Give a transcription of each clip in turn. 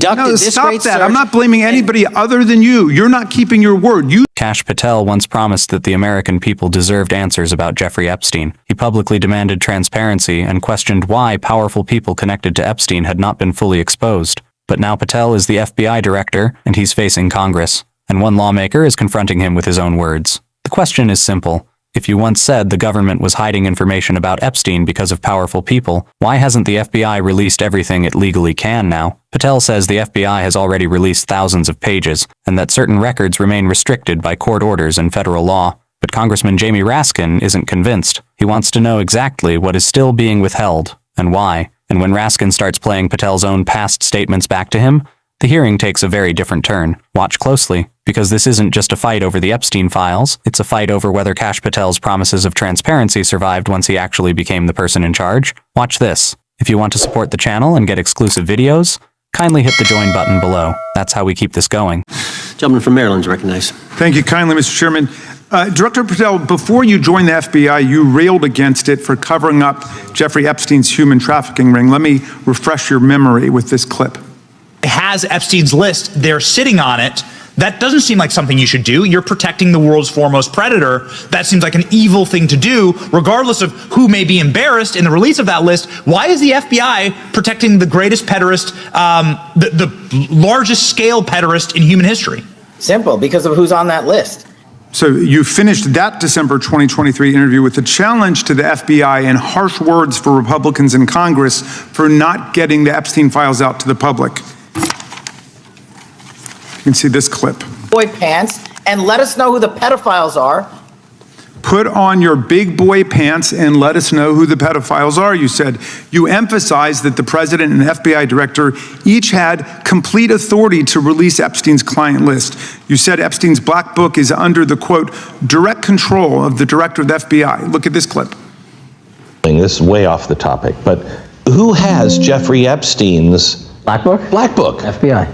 No, stop that. I'm not blaming anybody other than you. You're not keeping your word. Kash Patel once promised that the American people deserved answers about Jeffrey Epstein. He publicly demanded transparency and questioned why powerful people connected to Epstein had not been fully exposed. But now Patel is the FBI director, and he's facing Congress. And one lawmaker is confronting him with his own words. The question is simple. If you once said the government was hiding information about Epstein because of powerful people, why hasn't the FBI released everything it legally can now? Patel says the FBI has already released thousands of pages, and that certain records remain restricted by court orders and federal law. But Congressman Jamie Raskin isn't convinced. He wants to know exactly what is still being withheld, and why. And when Raskin starts playing Patel's own past statements back to him, the hearing takes a very different turn. Watch closely, because this isn't just a fight over the Epstein files, it's a fight over whether Kash Patel's promises of transparency survived once he actually became the person in charge. Watch this. If you want to support the channel and get exclusive videos, kindly hit the join button below. That's how we keep this going. Gentleman from Maryland is recognized. Thank you kindly, Mr. Chairman. Director Patel, before you joined the FBI, you railed against it for covering up Jeffrey Epstein's human trafficking ring. Let me refresh your memory with this clip. Has Epstein's list, they're sitting on it. That doesn't seem like something you should do. You're protecting the world's foremost predator. That seems like an evil thing to do, regardless of who may be embarrassed in the release of that list. Why is the FBI protecting the greatest pederast, the largest scale pederast in human history? Simple, because of who's on that list. So you finished that December 2023 interview with a challenge to the FBI and harsh words for Republicans in Congress for not getting the Epstein files out to the public. You can see this clip. Boy pants, and let us know who the pedophiles are. Put on your big boy pants and let us know who the pedophiles are, you said. You emphasized that the president and the FBI director each had complete authority to release Epstein's client list. You said Epstein's black book is under the, quote, direct control of the director of the FBI. Look at this clip. This is way off the topic, but who has Jeffrey Epstein's black book? Black book. FBI.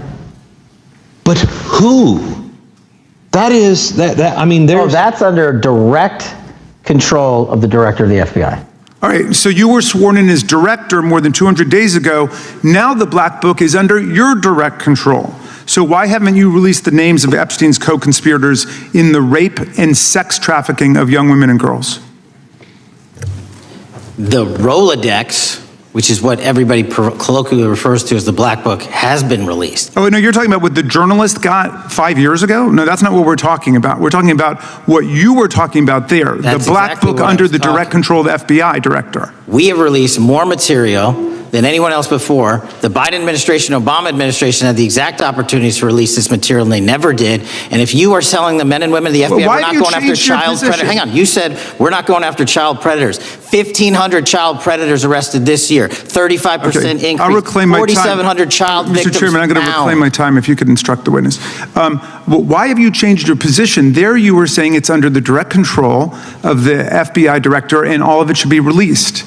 But who? That is, I mean, there's... Oh, that's under direct control of the director of the FBI. All right, so you were sworn in as director more than 200 days ago. Now the black book is under your direct control. So why haven't you released the names of Epstein's co-conspirators in the rape and sex trafficking of young women and girls? The Rolodex, which is what everybody colloquially refers to as the Black Book, has been released. Oh, no, you're talking about what the journalist got 5 years ago? No, that's not what we're talking about. We're talking about what you were talking about there, That's the Black exactly Book what I under was the direct talking. control of the FBI director. We have released more material than anyone else before. The Biden administration, Obama administration had the exact opportunities to release this material, and they never did. And if you are telling the men and women of the FBI, why we're not have you going after changed your child predators. position? Hang on, you said we're not going after child predators. 1,500 child predators arrested this year, 35% Okay, increase, I'll reclaim my time. 4,700 child victims Mr. Chairman, I'm going to reclaim my time if you could instruct the witness. Well, why have you changed your position? There you were saying it's under the direct control of the FBI director and all of it should be released.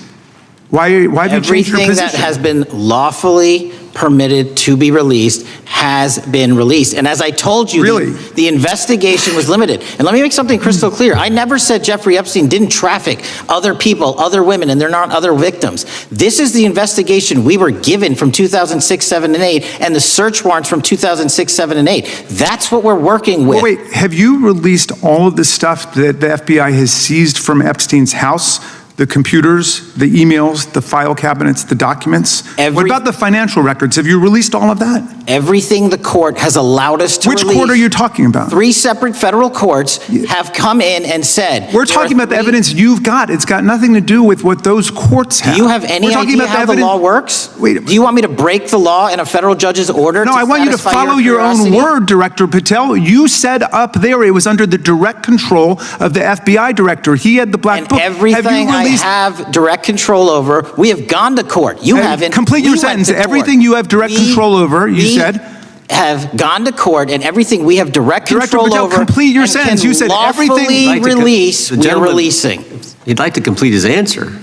Why have you changed your Everything position? that has been lawfully permitted to be released has been released. And as I told you, Really? the investigation was limited. And let me make something crystal clear. I never said Jeffrey Epstein didn't traffic other people, other women, and they're not other victims. This is the investigation we were given from 2006, 7, and 8, and the search warrants from 2006, 7, and 8. That's what we're working with. Well, wait, have you released all of the stuff that the FBI has seized from Epstein's house? The computers, the emails, the file cabinets, the documents? What about the financial records? Have you released all of that? Everything the court has allowed us to Which release. court are you talking about? 3 separate federal courts have come in and said... We're talking about the evidence you've got. It's got nothing to do with what those courts have. Do you have any idea how the law works? Wait. Do you want me to break the law in a federal judge's order? No, I want you to follow your own word, Director Patel. You said up there it was under the direct control of the FBI director. He had the black book. Everything I have direct control over, we have gone to court. You haven't. Complete your sentence. Everything you have direct control over, you said. Have gone to court, and everything we have direct control over. Complete your sentence. You said everything. Release. We're releasing. He'd like to complete his answer.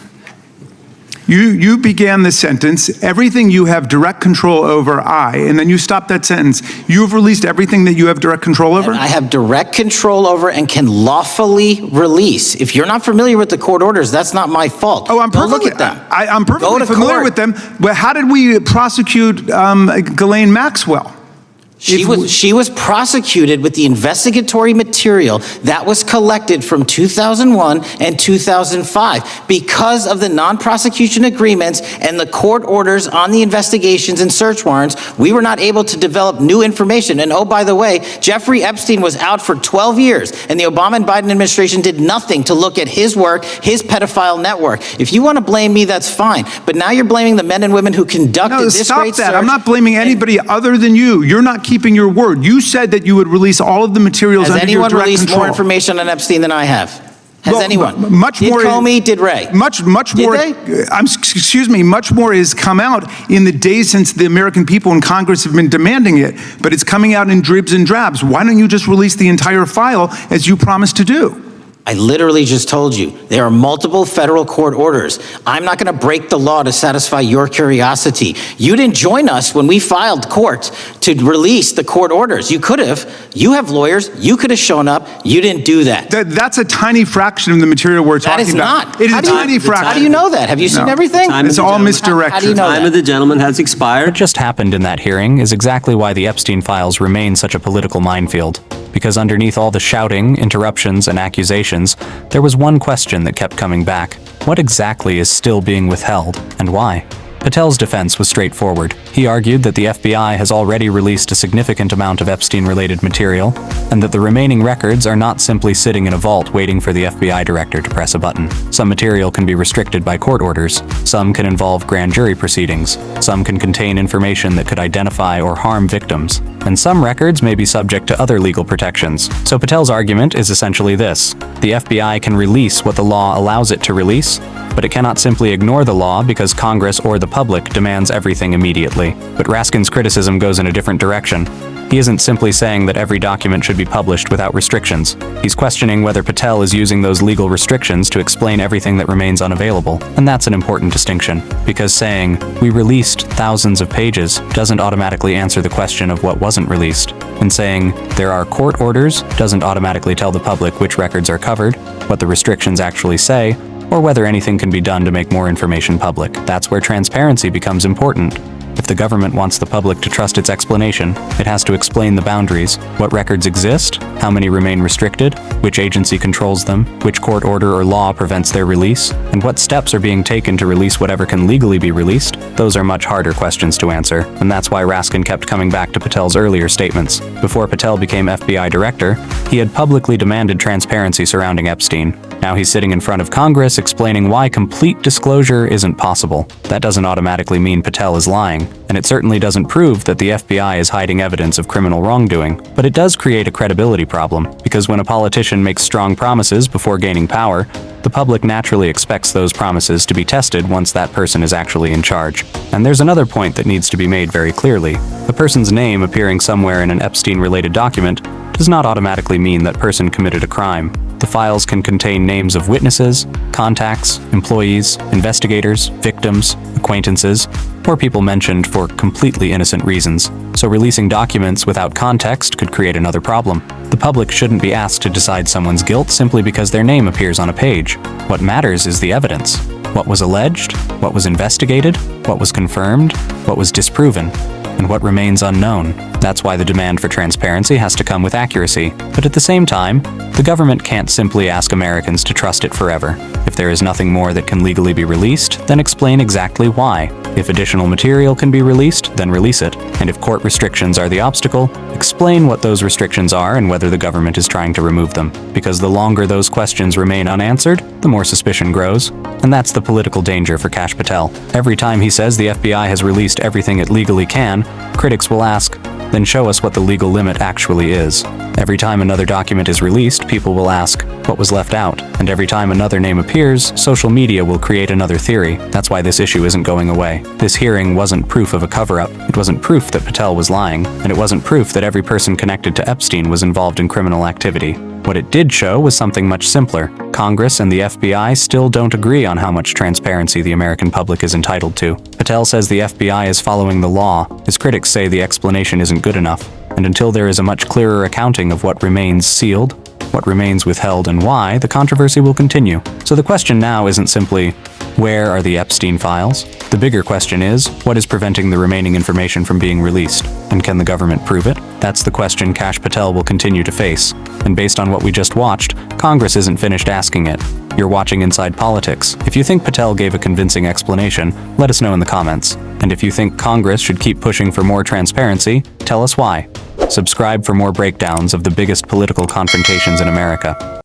You began the sentence, everything you have direct control over, and then you stopped that sentence. You have released everything that you have direct control over? And I have direct control over and can lawfully release. If you're not familiar with the court orders, that's not my fault. Oh, I'm Go perfectly, look at them. I'm Go perfectly to familiar court. with them. But how did we prosecute Ghislaine Maxwell? She was prosecuted with the investigatory material that was collected from 2001 and 2005 because of the non-prosecution agreements and the court orders on the investigations and search warrants. We were not able to develop new information. And oh, by the way, Jeffrey Epstein was out for 12 years, and the Obama and Biden administration did nothing to look at his work, his pedophile network. If you want to blame me, that's fine. But now you're blaming the men and women who conducted this stop great that. search. I'm not blaming anybody other than you. You're not keeping your word. You said that you would release all of the materials Has under your anyone direct released control. more information on Epstein than I have? Has Well, anyone? much did more- Comey, did Ray? Much Did more. they? Excuse me. Much more has come out in the days since the American people in Congress have been demanding it, but it's coming out in dribs and drabs. Why don't you just release the entire file as you promised to do? I literally just told you, there are multiple federal court orders. I'm not going to break the law to satisfy your curiosity. You didn't join us when we filed court to release the court orders. You could have. You have lawyers. You could have shown up. You didn't do that. That's a tiny fraction of the material we're That talking is about. not. It is How a do you- tiny fraction. How do you know that? Have you seen No. everything? Time It's of the all gentleman. misdirection. How do you know Time that? of the gentleman has expired. What just happened in that hearing is exactly why the Epstein files remain such a political minefield. Because underneath all the shouting, interruptions, and accusations, there was one question that kept coming back. What exactly is still being withheld, and why? Patel's defense was straightforward. He argued that the FBI has already released a significant amount of Epstein-related material, and that the remaining records are not simply sitting in a vault waiting for the FBI director to press a button. Some material can be restricted by court orders. Some can involve grand jury proceedings. Some can contain information that could identify or harm victims. And some records may be subject to other legal protections. So Patel's argument is essentially this: the FBI can release what the law allows it to release, but it cannot simply ignore the law because Congress or the public demands everything immediately. But Raskin's criticism goes in a different direction. He isn't simply saying that every document should be published without restrictions. He's questioning whether Patel is using those legal restrictions to explain everything that remains unavailable. And that's an important distinction, because saying, "We released thousands of pages," doesn't automatically answer the question of what wasn't released. And saying, "There are court orders," doesn't automatically tell the public which records are covered, what the restrictions actually say, or whether anything can be done to make more information public. That's where transparency becomes important. If the government wants the public to trust its explanation, it has to explain the boundaries, what records exist, how many remain restricted, which agency controls them, which court order or law prevents their release, and what steps are being taken to release whatever can legally be released. Those are much harder questions to answer, and that's why Raskin kept coming back to Patel's earlier statements. Before Patel became FBI director, he had publicly demanded transparency surrounding Epstein. Now he's sitting in front of Congress explaining why complete disclosure isn't possible. That doesn't automatically mean Patel is lying, and it certainly doesn't prove that the FBI is hiding evidence of criminal wrongdoing. But it does create a credibility problem, because when a politician makes strong promises before gaining power, the public naturally expects those promises to be tested once that person is actually in charge. And there's another point that needs to be made very clearly. The person's name appearing somewhere in an Epstein-related document does not automatically mean that person committed a crime. The files can contain names of witnesses, contacts, employees, investigators, victims, acquaintances, or people mentioned for completely innocent reasons. So releasing documents without context could create another problem. The public shouldn't be asked to decide someone's guilt simply because their name appears on a page. What matters is the evidence. What was alleged, what was investigated, what was confirmed, what was disproven, and what remains unknown. That's why the demand for transparency has to come with accuracy. But at the same time, the government can't simply ask Americans to trust it forever. If there is nothing more that can legally be released, then explain exactly why. If additional material can be released, then release it. And if court restrictions are the obstacle, explain what those restrictions are and whether the government is trying to remove them. Because the longer those questions remain unanswered, the more suspicion grows. And that's the political danger for Kash Patel. Every time he says the FBI has released everything it legally can, critics will ask, then show us what the legal limit actually is. Every time another document is released, people will ask, what was left out? And every time another name appears, social media will create another theory. That's why this issue isn't going away. This hearing wasn't proof of a cover-up. It wasn't proof that Patel was lying. And it wasn't proof that every person connected to Epstein was involved in criminal activity. What it did show was something much simpler. Congress and the FBI still don't agree on how much transparency the American public is entitled to. Patel says the FBI is following the law. His critics say the explanation isn't good enough. And until there is a much clearer accounting of what remains sealed, what remains withheld, and why, the controversy will continue. So the question now isn't simply, where are the Epstein files? The bigger question is, what is preventing the remaining information from being released? And can the government prove it? That's the question Kash Patel will continue to face. And based on what we just watched, Congress isn't finished asking it. You're watching Inside Politics. If you think Patel gave a convincing explanation, let us know in the comments. And if you think Congress should keep pushing for more transparency, tell us why. Subscribe for more breakdowns of the biggest political confrontations in America.